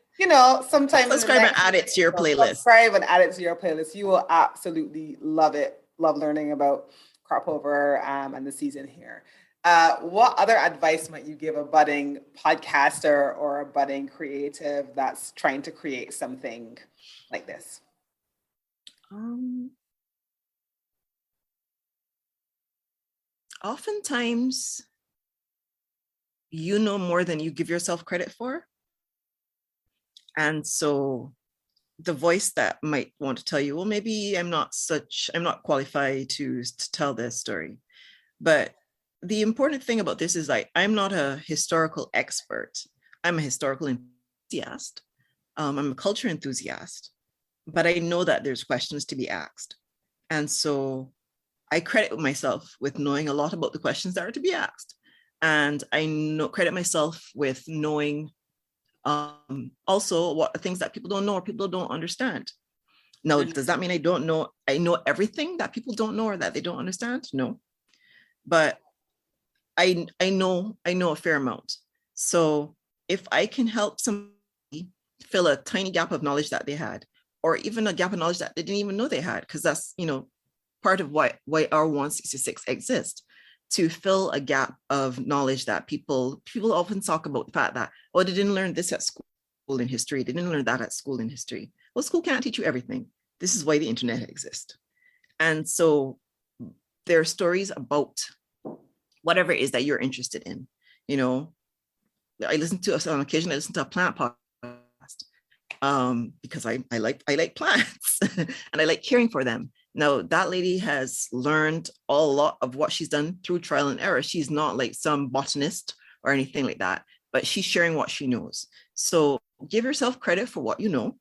sometimes subscribe and add it to your playlist. Subscribe and add it to your playlist. You will absolutely love it. Love learning about Crop Over and the season here. What other advice might you give a budding podcaster or a budding creative that's trying to create something like this? Oftentimes, you know more than you give yourself credit for. And so the voice that might want to tell you, well, maybe I'm not qualified to tell this story. But the important thing about this is, like, I'm not a historical expert. I'm a historical enthusiast. I'm a culture enthusiast, but I know that there's questions to be asked. And so I credit myself with knowing a lot about the questions that are to be asked. And I credit myself with knowing also what things that people don't know or people don't understand. Now, does that mean I know everything that people don't know or that they don't understand? No. But I know a fair amount. So if I can help somebody fill a tiny gap of knowledge that they had, or even a gap of knowledge that they didn't even know they had, because that's, part of why our 166 exists, to fill a gap of knowledge that people often talk about the fact that, they didn't learn this at school in history. They didn't learn that at school in history. Well, school can't teach you everything. This is why the internet exists. And so there are stories about whatever it is that you're interested in. I listen to a plant podcast because I like plants and I like caring for them. Now, that lady has learned a lot of what she's done through trial and error. She's not like some botanist or anything like that, but she's sharing what she knows. So give yourself credit for what you know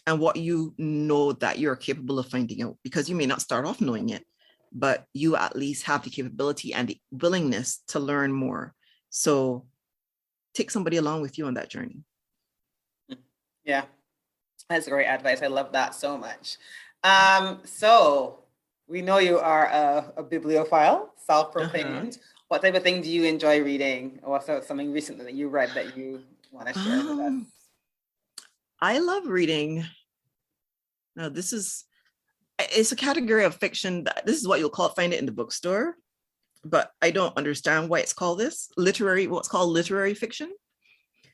and what you know that you're capable of finding out, because you may not start off knowing it, but you at least have the capability and the willingness to learn more. So take somebody along with you on that journey. Yeah, that's great advice. I love that so much. So we know you are a bibliophile, self-proclaimed. What type of thing do you enjoy reading? Or what's something recently that you read that you want to share with us? I love reading. Now, it's a category of fiction that this is what you'll find it in the bookstore, but I don't understand why it's called what's called literary fiction.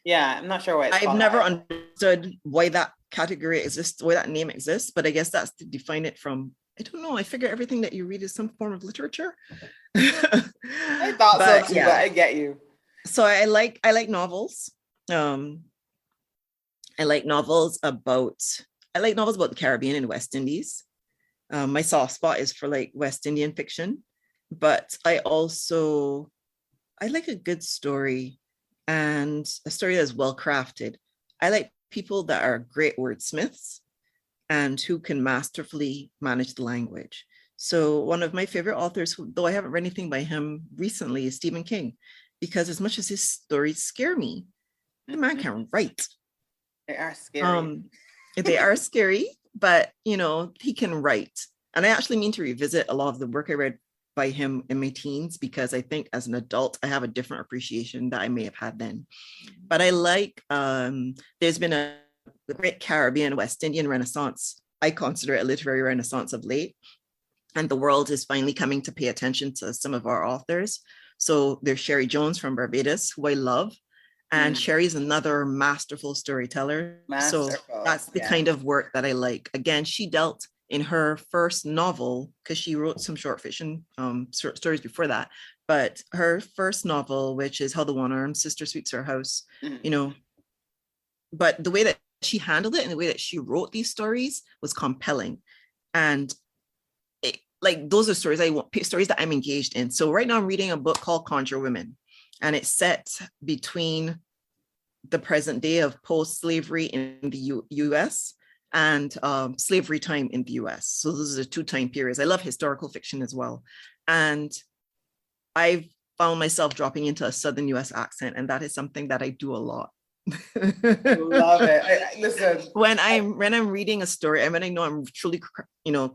Yeah, I'm not sure why I've never understood why that category exists, why that name exists, but I guess that's to define it from, I don't know. I figure everything that you read is some form of literature. I thought so too, but I get you. So I like novels. I like novels about the Caribbean and West Indies. My soft spot is for like West Indian fiction, but I like a good story and a story that's well crafted. I like people that are great wordsmiths and who can masterfully manage the language. So one of my favorite authors, though I haven't read anything by him recently, is Stephen King, because as much as his stories scare me, the man can write. They are scary. They are scary, but he can write. And I actually mean to revisit a lot of the work I read by him in my teens, because I think as an adult, I have a different appreciation that I may have had then. But I like, there's been a great Caribbean West Indian Renaissance. I consider it a literary renaissance of late. And the world is finally coming to pay attention to some of our authors. So there's Sherry Jones from Barbados, who I love. And Sherry's another masterful storyteller. So that's the kind of work that I like. Again, she dealt in her first novel, because she wrote some short fiction short stories before that, but her first novel, which is How the One-Armed Sister Sweeps Her House, but the way that she handled it and the way that she wrote these stories was compelling. And those are stories that I'm engaged in. So right now I'm reading a book called Conjure Women, and it's set between the present day of post-slavery in the US and slavery time in the US. So those are the two time periods. I love historical fiction as well. And I've found myself dropping into a Southern US accent, and that is something that I do a lot. Love it. Listen, when I'm reading a story, and when I know I'm truly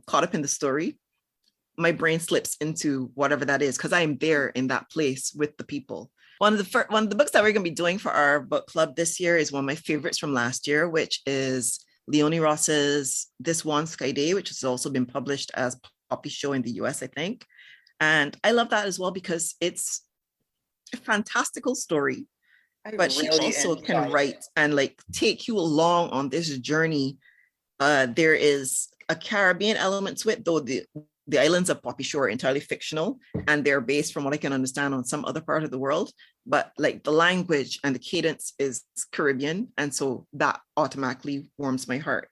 caught up in the story, my brain slips into whatever that is, because I am there in that place with the people. One of the books that we're going to be doing for our book club this year is one of my favorites from last year, which is Leonie Ross's This One Sky Day, which has also been published as Poppy Show in the US, I think. And I love that as well, because it's a fantastical story, but she also can write and take you along on this journey. There is a Caribbean element to it, though the islands of Poppy Shore are entirely fictional, and they're based, from what I can understand, on some other part of the world. But the language and the cadence is Caribbean, and so that automatically warms my heart.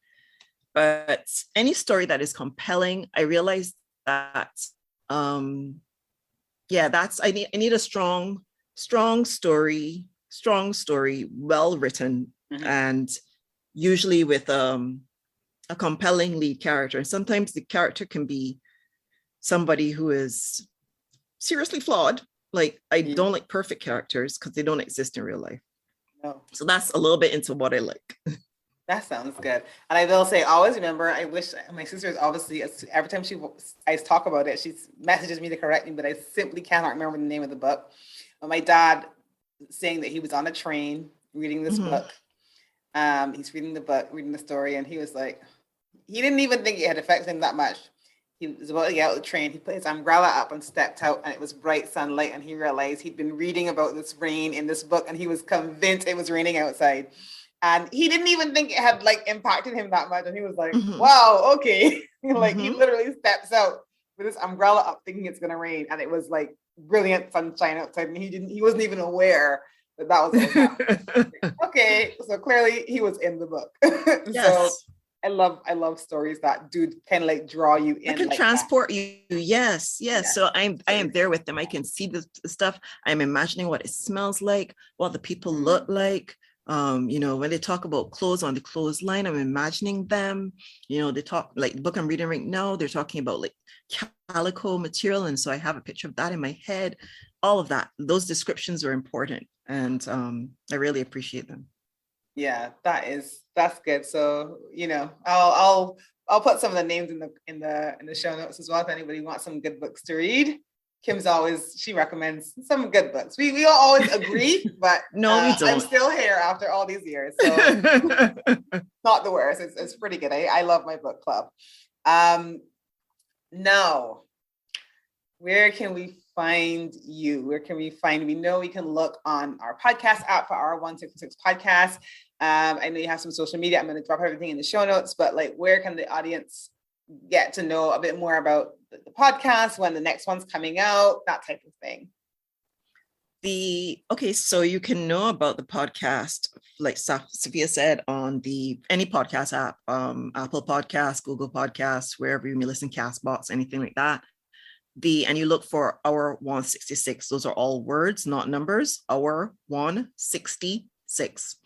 But any story that is compelling, I realize that, I need a strong story, well written, and usually with a compelling lead character. And sometimes the character can be somebody who is seriously flawed. I don't like perfect characters, because they don't exist in real life. No. So that's a little bit into what I like. That sounds good. And I will say, always remember, I wish my sister is obviously, every time I talk about it, she messages me to correct me, but I simply cannot remember the name of the book. But my dad saying that he was on a train reading this book. He's reading the book, reading the story, and he was like, he didn't even think it had affected him that much. He was about to get out of the train. He put his umbrella up and stepped out, and it was bright sunlight. And he realized he'd been reading about this rain in this book, and he was convinced it was raining outside. And he didn't even think it had impacted him that much. And he was like, wow, okay. He literally steps out with his umbrella up thinking it's going to rain. And it was brilliant sunshine outside. And he wasn't even aware that was what was happening. Okay. So clearly he was in the book. Yes. So I love stories that do kind of draw you in. I can transport you. Yes. So I am there with them. I can see the stuff. I'm imagining what it smells like, what the people look like. When they talk about clothes on the clothesline, I'm imagining them. They talk the book I'm reading right now, they're talking about calico material. And so I have a picture of that in my head. All of that, those descriptions are important. And I really appreciate them. Yeah, that's good. So, I'll put some of the names in the show notes as well, if anybody wants some good books to read. She recommends some good books. We don't always agree, but no, we don't. I'm still here after all these years. So not the worst. It's pretty good. I love my book club. Now, where can we find you? We know we can look on our podcast app for our 166 podcast. I know you have some social media. I'm going to drop everything in the show notes, but where can the audience get to know a bit more about the podcast, when the next one's coming out, that type of thing? So you can know about the podcast, like Sophia said, on any podcast app, Apple Podcasts, Google Podcasts, wherever you may listen, Castbox, anything like that. And you look for Hour 166. Those are all words, not numbers. Hour 166.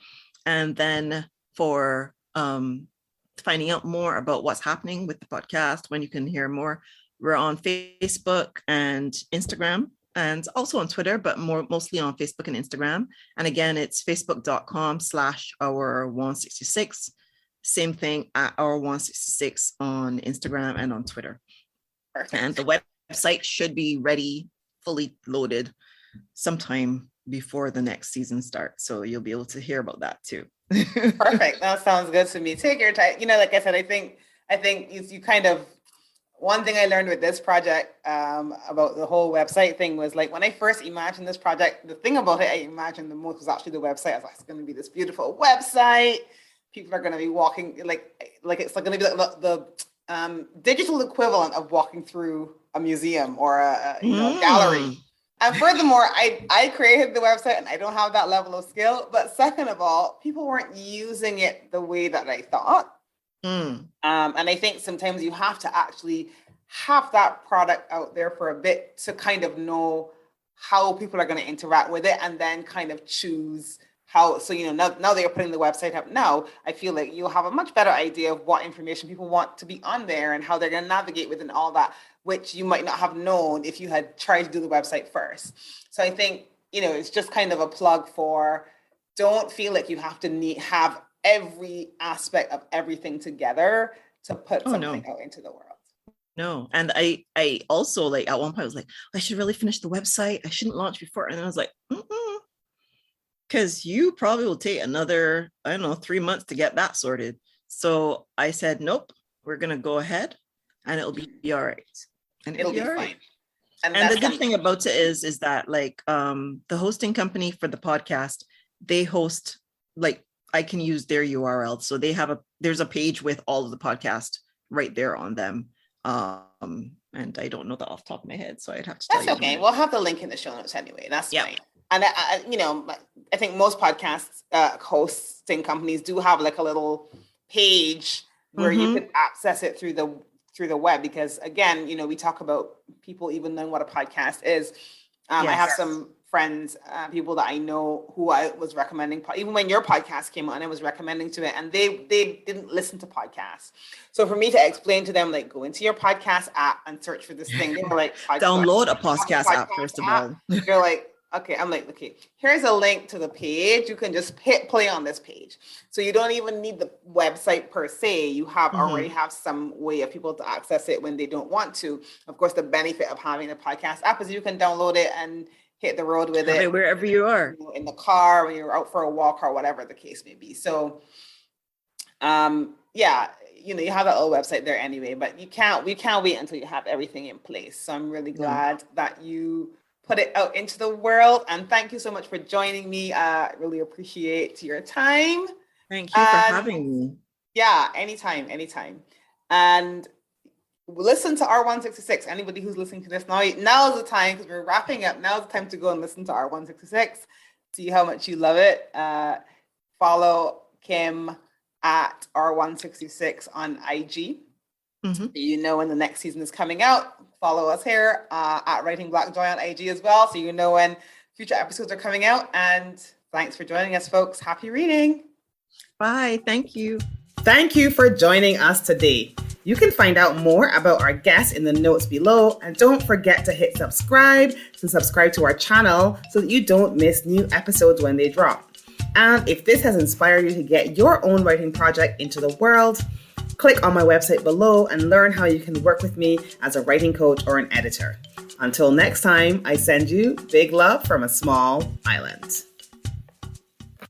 And then for finding out more about what's happening with the podcast, when you can hear more, we're on Facebook and Instagram, and also on Twitter, but mostly on Facebook and Instagram. And again, it's facebook.com/hour166. Same thing at hour166 on Instagram and on Twitter. Perfect. And the website should be ready, fully loaded sometime before the next season starts. So you'll be able to hear about that too. Perfect. That sounds good to me. Take your time. Like I said, I think you kind of, one thing I learned with this project about the whole website thing was, like, when I first imagined this project, the thing about it I imagined the most was actually the website. I was like, it's going to be this beautiful website. People are going to be walking, like it's going to be like the digital equivalent of walking through a museum or a gallery. And furthermore, I created the website and I don't have that level of skill. But second of all, people weren't using it the way that I thought. And I think sometimes you have to actually have that product out there for a bit to kind of know how people are going to interact with it, and then kind of choose how. So, now that you're putting the website up now, I feel like you'll have a much better idea of what information people want to be on there and how they're going to navigate within all that, which you might not have known if you had tried to do the website first. So I think, it's just kind of a plug for, don't feel like you have to have every aspect of everything together to put something out into the world. No. And I also, like, at one point I was like, I should really finish the website. I shouldn't launch before. And I was like, because you probably will take another, 3 months to get that sorted. So I said, nope, we're going to go ahead and it'll be all right. And it'll be fine. And the good thing about it is that, like, the hosting company for the podcast, they host, like, I can use their URL. So there's a page with all of the podcast right there on them. And I don't know that off the top of my head, so I'd have to tell you. That's okay. We'll have the link in the show notes anyway. That's fine. And I think most podcasts hosting companies do have like a little page where you can access it through the web, because again, we talk about people even knowing what a podcast is. I have some friends, people that I know who I was recommending, even when your podcast came on, I was recommending to it, and they didn't listen to podcasts. So for me to explain to them, like, go into your podcast app and search for this thing, they were like, download a podcast app first of all. They're like, okay, I'm like, okay, here's a link to the page. You can just hit play on this page. So you don't even need the website per se. You already have some way of people to access it when they don't want to. Of course, the benefit of having a podcast app is you can download it and hit the road with it wherever you are, in the car, when you're out for a walk, or whatever the case may be. So, you have that little website there anyway, but we can't wait until you have everything in place. So I'm really glad that you put it out into the world, and thank you so much for joining me. Really appreciate your time. Thank you for having me. Yeah, anytime. And listen to R166. Anybody who's listening to this now is the time, because we're wrapping up. Now's the time to go and listen to R166. See how much you love it. Follow Kim at R166 on IG. When the next season is coming out. Follow us here at Writing Black Joy on IG as well, so when future episodes are coming out. And thanks for joining us, folks. Happy reading. Bye. Thank you. Thank you for joining us today. You can find out more about our guests in the notes below, and don't forget to hit subscribe to our channel so that you don't miss new episodes when they drop. And if this has inspired you to get your own writing project into the world, click on my website below and learn how you can work with me as a writing coach or an editor. Until next time, I send you big love from a small island.